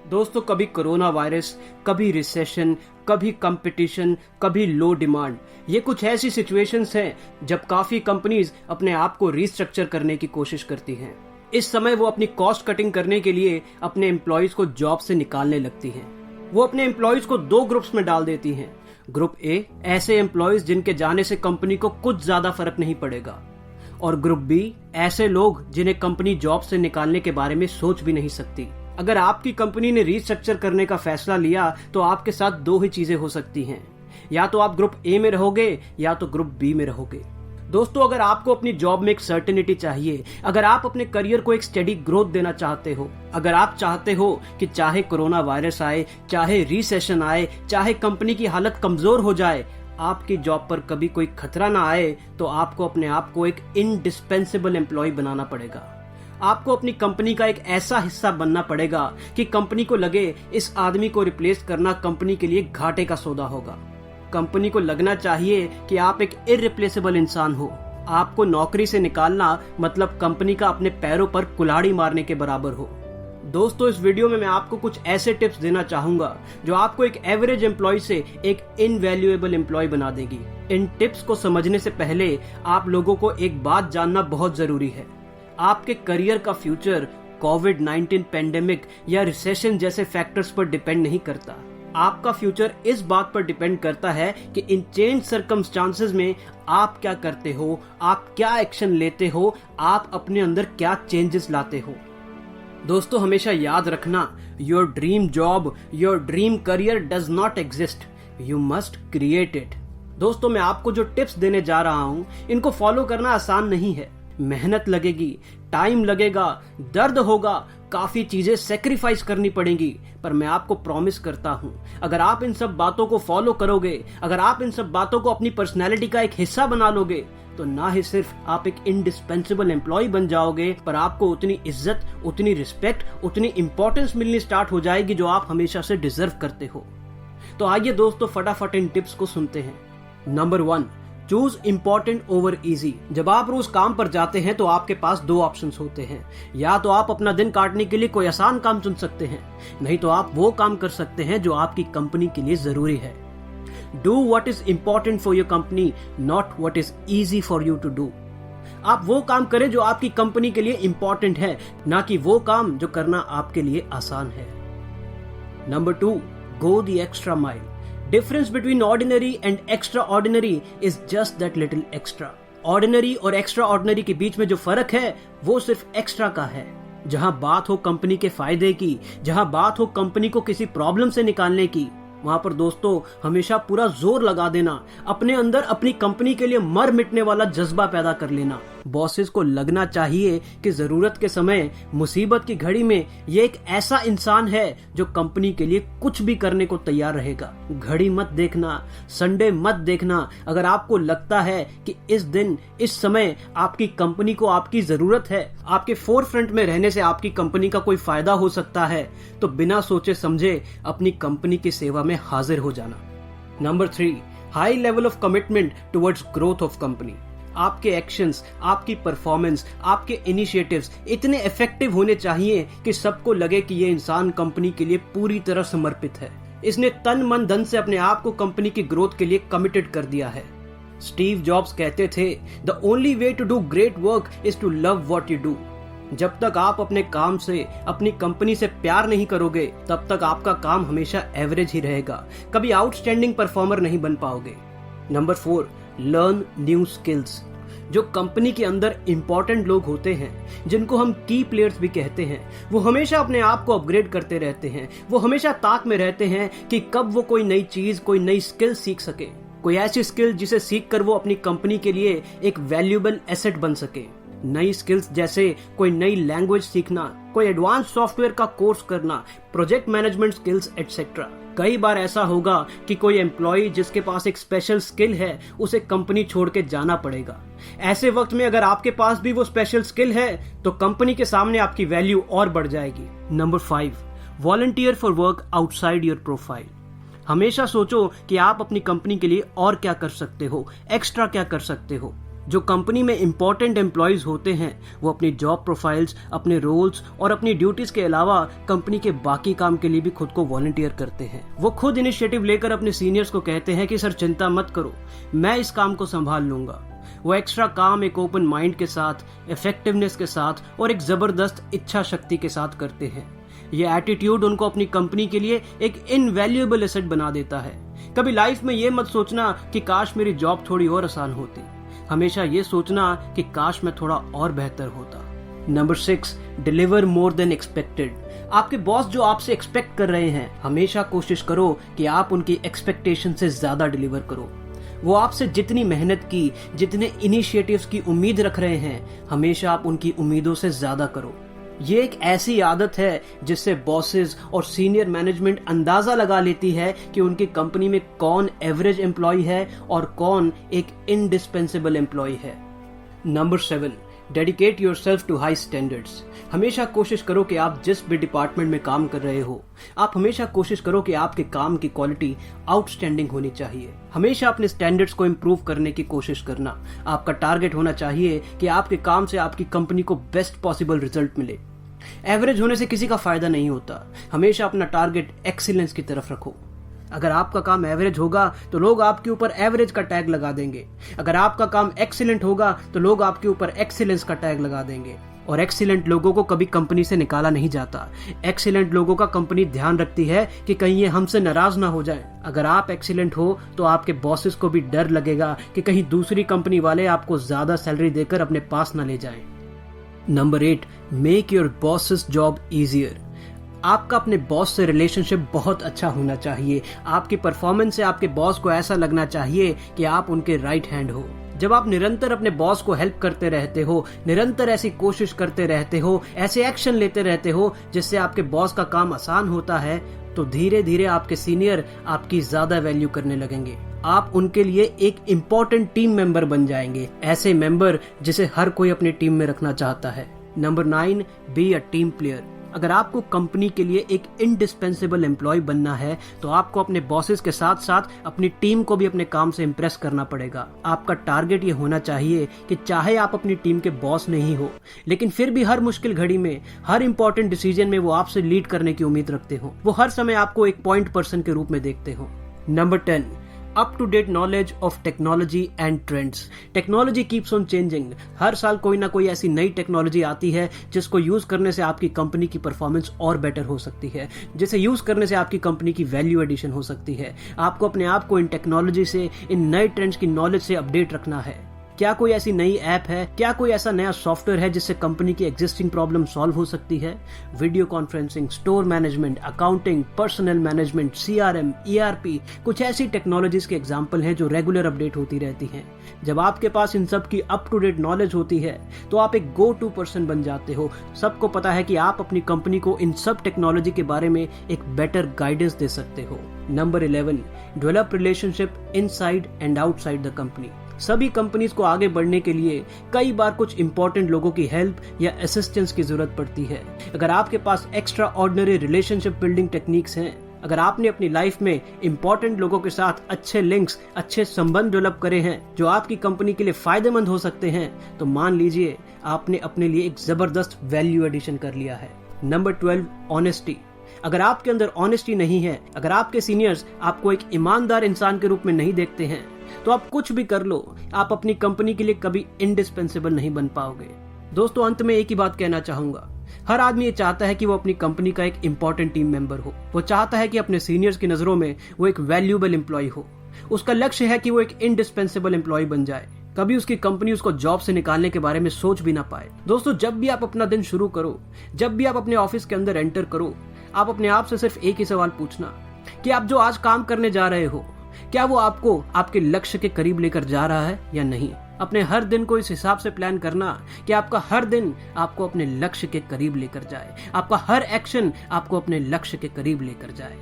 दोस्तों, कभी corona virus, कभी रिसेशन, कभी कंपटीशन, कभी लो डिमांड। ये कुछ ऐसी सिचुएशंस हैं जब काफी कंपनीज अपने आप को रीस्ट्रक्चर करने की कोशिश करती हैं। इस समय वो अपनी कॉस्ट कटिंग करने के लिए अपने एम्प्लॉयज को जॉब से निकालने लगती हैं। वो अपने एम्प्लॉयज को दो ग्रुप्स में डाल देती हैं। ग्रुप ए, ऐसे एम्प्लॉयज जिनके जाने से कंपनी को कुछ ज्यादा फर्क नहीं पड़ेगा, और ग्रुप बी, ऐसे लोग जिन्हें कंपनी जॉब से निकालने के बारे में सोच भी नहीं सकती। अगर आपकी कंपनी ने रीस्ट्रक्चर करने का फैसला लिया तो आपके साथ दो ही चीजें हो सकती हैं, या तो आप ग्रुप ए में रहोगे या तो ग्रुप बी में रहोगे। दोस्तों, अगर आपको अपनी जॉब में एक सर्टेनिटी चाहिए, अगर आप अपने करियर को एक स्टेडी ग्रोथ देना चाहते हो, अगर आप चाहते हो कि चाहे कोरोना वायरस आए, चाहे रिसेशन आए, चाहे कंपनी की हालत कमजोर हो जाए, आपकी जॉब पर कभी कोई खतरा ना आए, तो आपको अपने आप को एक इंडिस्पेंसेबल एम्प्लॉय बनाना पड़ेगा। आपको अपनी कंपनी का एक ऐसा हिस्सा बनना पड़ेगा कि कंपनी को लगे इस आदमी को रिप्लेस करना कंपनी के लिए घाटे का सौदा होगा। कंपनी को लगना चाहिए कि आप एक इररिप्लेसेबल इंसान हो। आपको नौकरी से निकालना मतलब कंपनी का अपने पैरों पर कुल्हाड़ी मारने के बराबर हो। दोस्तों, इस वीडियो में मैं आपको कुछ ऐसे टिप्स देना चाहूंगा जो आपको एक एवरेज एम्प्लॉय से एक इनवैल्यूएबल एम्प्लॉय बना देगी। इन टिप्स को समझने से पहले आप लोगों को एक बात जानना बहुत जरूरी है। आपके करियर का फ्यूचर कोविड-19 पेंडेमिक या रिसेशन जैसे फैक्टर्स पर डिपेंड नहीं करता। आपका फ्यूचर इस बात पर डिपेंड करता है कि इन चेंज सर्कमस्टांसेस में आप क्या करते हो, आप क्या एक्शन लेते हो, आप अपने अंदर क्या चेंजेस लाते हो। दोस्तों, हमेशा याद रखना, your dream job, your dream career does not exist, you must create it. दोस्तों, मैं आपको जो टिप्स देने जा रहा हूं, इनको फॉलो करना आसान नहीं है। मेहनत लगेगी, टाइम लगेगा, दर्द होगा, काफी चीजें सेक्रीफाइस करनी पड़ेंगी, पर मैं आपको प्रॉमिस करता हूं, अगर आप इन सब बातों को फॉलो करोगे, अगर आप इन सब बातों को अपनी पर्सनैलिटी का एक हिस्सा बना लोगे, तो ना ही सिर्फ आप एक इंडिस्पेंसेबल एम्प्लॉय बन जाओगे, पर आपको उतनी इज्जत, उतनी रिस्पेक्ट, उतनी इंपॉर्टेंस मिलनी स्टार्ट हो जाएगी जो आप हमेशा से डिजर्व करते हो। तो आइए दोस्तों, फटाफट इन टिप्स को सुनते हैं। Number 1, choose important over easy. जब आप रोज काम पर जाते हैं तो आपके पास दो ऑप्शंस होते हैं। या तो आप अपना दिन काटने के लिए कोई आसान काम चुन सकते हैं, नहीं तो आप वो काम कर सकते हैं जो आपकी कंपनी के लिए जरूरी है। Do what is important for your company, not what is easy for you to do. आप वो काम करें जो आपकी कंपनी के लिए इंपॉर्टेंट है, ना कि वो काम जो करना आपके लिए आसान है। Number 2, go the extra mile. Difference between ordinary and extraordinary is just that little extra. Ordinary और extraordinary के बीच में जो फर्क है वो सिर्फ एक्स्ट्रा का है। जहां बात हो कंपनी के फायदे की, जहां बात हो कंपनी को किसी प्रॉब्लम से निकालने की, वहां पर दोस्तों हमेशा पूरा जोर लगा देना, अपने अंदर अपनी कंपनी के लिए मर मिटने वाला जज्बा पैदा कर लेना। बॉसेस को लगना चाहिए कि जरूरत के समय, मुसीबत की घड़ी में ये एक ऐसा इंसान है जो कंपनी के लिए कुछ भी करने को तैयार रहेगा। घड़ी मत देखना, संडे मत देखना। अगर आपको लगता है कि इस दिन, इस समय आपकी कंपनी को आपकी जरूरत है, आपके फोरफ्रंट में रहने से आपकी कंपनी का कोई फायदा हो सकता है, तो बिना सोचे समझे अपनी कंपनी की सेवा में हाजिर हो जाना। Number 3, high level of commitment towards growth of company. आपके एक्शंस, आपकी परफॉर्मेंस, आपके इनिशिएटिव्स इतने इफेक्टिव होने चाहिए कि सबको लगे कि ये इंसान कंपनी के लिए पूरी तरह समर्पित है। इसने तन मन धन से अपने आप को कंपनी की ग्रोथ के लिए कमिटेड कर दिया है। स्टीव जॉब्स कहते थे, the only way to do great work is to love what you do. जब तक आप अपने काम से, अपनी कंपनी से प्यार नहीं करोगे, तब तक आपका काम हमेशा एवरेज ही रहेगा, कभी आउटस्टैंडिंग परफॉर्मर नहीं बन पाओगे। Number 4, learn new skills. जो कंपनी के अंदर इंपॉर्टेंट लोग होते हैं, जिनको हम की प्लेयर्स भी कहते हैं, वो हमेशा अपने आप को अपग्रेड करते रहते हैं। वो हमेशा ताक में रहते हैं कि कब वो कोई नई चीज, कोई नई स्किल सीख सके, कोई ऐसी स्किल जिसे सीख कर वो अपनी कंपनी के लिए एक वैल्यूएबल एसेट बन सके। नई स्किल्स जैसे कोई नई लैंग्वेज सीखना, कोई एडवांस सॉफ्टवेयर का कोर्स करना, प्रोजेक्ट मैनेजमेंट स्किल्स एटसेट्रा। कई बार ऐसा होगा कि कोई एम्प्लॉय जिसके पास एक स्पेशल स्किल है, उसे कंपनी छोड़ के जाना पड़ेगा। ऐसे वक्त में अगर आपके पास भी वो स्पेशल स्किल है, तो कंपनी के सामने आपकी वैल्यू और बढ़ जाएगी। Number 5, volunteer for work outside your profile. हमेशा सोचो कि आप अपनी कंपनी के लिए और क्या कर सकते हो, एक्स्ट्रा क्या कर सकते हो। जो कंपनी में इंपॉर्टेंट एम्प्लॉयज होते हैं वो अपनी जॉब प्रोफाइल्स, अपने रोल्स और अपनी ड्यूटीज के अलावा कंपनी के बाकी काम के लिए भी खुद को वॉलंटियर करते हैं। वो खुद इनिशिएटिव लेकर अपने सीनियर्स को कहते हैं कि सर चिंता मत करो, मैं इस काम को संभाल लूंगा। वो एक्स्ट्रा काम एक ओपन माइंड के साथ, इफेक्टिवनेस के साथ और एक जबरदस्त इच्छा शक्ति के साथ करते हैं। ये एटीट्यूड उनको अपनी कंपनी के लिए एक इनवैल्यूएबल एसेट बना देता है। कभी लाइफ में ये मत सोचना कि काश मेरी जॉब थोड़ी और आसान होती, हमेशा ये सोचना कि काश मैं थोड़ा और बेहतर होता। Number 6, deliver more than expected. आपके बॉस जो आपसे एक्सपेक्ट कर रहे हैं, हमेशा कोशिश करो कि आप उनकी एक्सपेक्टेशन से ज्यादा डिलीवर करो। वो आपसे जितनी मेहनत की, जितने इनिशिएटिव्स की उम्मीद रख रहे हैं, हमेशा आप उनकी उम्मीदों से ज्यादा करो। ये एक ऐसी आदत है जिससे बॉसेस और सीनियर मैनेजमेंट अंदाजा लगा लेती है कि उनकी कंपनी में कौन एवरेज एम्प्लॉय है और कौन एक इंडिस्पेंसेबल एम्प्लॉय है। Number 7, dedicate yourself to high standards. हमेशा कोशिश करो कि आप जिस भी डिपार्टमेंट में काम कर रहे हो, आप हमेशा कोशिश करो कि आपके काम की क्वालिटी आउटस्टैंडिंग होनी चाहिए। हमेशा अपने स्टैंडर्ड्स को इम्प्रूव करने की कोशिश करना। आपका टारगेट होना चाहिए कि आपके काम से आपकी कंपनी को बेस्ट पॉसिबल रिजल्ट मिले। एवरेज होने से किसी का फायदा नहीं होता। हमेशा अपना टारगेट एक्सीलेंस की तरफ रखो। अगर आपका काम एवरेज होगा तो लोग आपके ऊपर एवरेज का टैग लगा देंगे। अगर आपका काम एक्सीलेंट होगा तो लोग आपके ऊपर एक्सीलेंस का टैग लगा देंगे। और एक्सीलेंट लोगों को कभी कंपनी से निकाला नहीं जाता। एक्सीलेंट लोगों का कंपनी ध्यान रखती है कि कहीं ये हमसे नाराज ना हो जाए। अगर आप एक्सीलेंट हो तो आपके बॉसेस को भी डर लगेगा कि कहीं दूसरी कंपनी वाले आपको ज्यादा सैलरी देकर अपने पास ना ले जाएं। Number 8, make your bosses job easier. आपका अपने बॉस से रिलेशनशिप बहुत अच्छा होना चाहिए। आपकी परफॉर्मेंस से आपके बॉस को ऐसा लगना चाहिए कि आप उनके राइट हैंड हो। जब आप निरंतर अपने बॉस को हेल्प करते रहते हो, निरंतर ऐसी कोशिश करते रहते हो, ऐसे एक्शन लेते रहते हो जिससे आपके बॉस का काम आसान होता है, तो धीरे धीरे आपके सीनियर आपकी ज्यादा वैल्यू करने लगेंगे। आप उनके लिए एक इम्पोर्टेंट टीम मेंबर बन जाएंगे, ऐसे मेंबर जिसे हर कोई अपनी टीम में रखना चाहता है। Number 9, be a team player. अगर आपको कंपनी के लिए एक इंडिस्पेंसेबल एम्प्लॉय बनना है तो आपको अपने बॉसेस के साथ साथ अपनी टीम को भी अपने काम से इम्प्रेस करना पड़ेगा। आपका टारगेट ये होना चाहिए कि चाहे आप अपनी टीम के बॉस नहीं हो, लेकिन फिर भी हर मुश्किल घड़ी में, हर इंपॉर्टेंट डिसीजन में वो आपसे लीड करने की उम्मीद रखते हो। वो हर समय आपको एक पॉइंट पर्सन के रूप में देखते हो। Number 10, up to date knowledge of technology and trends. Technology keeps on changing. हर साल कोई ना कोई ऐसी नई टेक्नोलॉजी आती है जिसको यूज करने से आपकी कंपनी की परफॉर्मेंस और बेटर हो सकती है, जिसे यूज करने से आपकी कंपनी की वैल्यू एडिशन हो सकती है। आपको अपने आप को इन टेक्नोलॉजी से, इन नए ट्रेंड्स की नॉलेज से अपडेट रखना है। क्या कोई ऐसी नई ऐप है, क्या कोई ऐसा नया सॉफ्टवेयर है जिससे कंपनी की एग्जिस्टिंग प्रॉब्लम सॉल्व हो सकती है? Video conferencing, store management, accounting, personal management, CRM, ERP, कुछ ऐसी टेक्नोलॉजीज के एग्जांपल हैं जो रेगुलर अपडेट होती रहती हैं। जब आपके पास इन सब की अप टू डेट नॉलेज होती है तो आप एक गो टू पर्सन बन जाते हो। सबको पता है कि आप अपनी कंपनी को इन सब टेक्नोलॉजी के बारे में एक बेटर गाइडेंस दे सकते हो। Number 11, develop relationship inside and outside the company. सभी कंपनीज को आगे बढ़ने के लिए कई बार कुछ इंपॉर्टेंट लोगों की हेल्प या असिस्टेंस की जरूरत पड़ती है। अगर आपके पास extraordinary relationship building techniques हैं, अगर आपने अपनी लाइफ में इंपॉर्टेंट लोगों के साथ अच्छे लिंक्स, अच्छे संबंध डेवलप करे हैं जो आपकी कंपनी के लिए फायदेमंद हो सकते हैं, तो मान लीजिए आपने अपने लिए एक जबरदस्त वैल्यू एडिशन कर लिया है। Number 12, honesty. अगर आपके अंदर ऑनेस्टी नहीं है, अगर आपके सीनियर्स आपको एक ईमानदार इंसान के रूप में नहीं देखते हैं, तो आप कुछ भी कर लो, आप अपनी कंपनी के लिए कभी इंडिस्पेंसेबल नहीं बन पाओगे। दोस्तों, अंत में एक ही बात कहना चाहूंगा, हर आदमी ये चाहता है कि वो अपनी कंपनी का एक इंपॉर्टेंट टीम मेंबर हो। वो चाहता है कि अपने सीनियर्स की नजरों में वो एक वैल्यूएबल एम्प्लॉय हो। उसका लक्ष्य है कि वो एक इंडिस्पेंसेबल एम्प्लॉय बन जाए, कभी उसकी कंपनी उसको जॉब से निकालने के बारे में सोच भी ना पाए। दोस्तों, जब भी आप अपना दिन शुरू करो, जब भी आप अपने ऑफिस के अंदर एंटर करो, आप अपने आप से सिर्फ एक ही सवाल पूछना कि आप जो आज काम करने जा रहे हो, क्या वो आपको आपके लक्ष्य के करीब लेकर जा रहा है या नहीं। अपने हर दिन को इस हिसाब से प्लान करना कि आपका हर दिन आपको अपने लक्ष्य के करीब लेकर जाए, आपका हर एक्शन आपको अपने लक्ष्य के करीब लेकर जाए।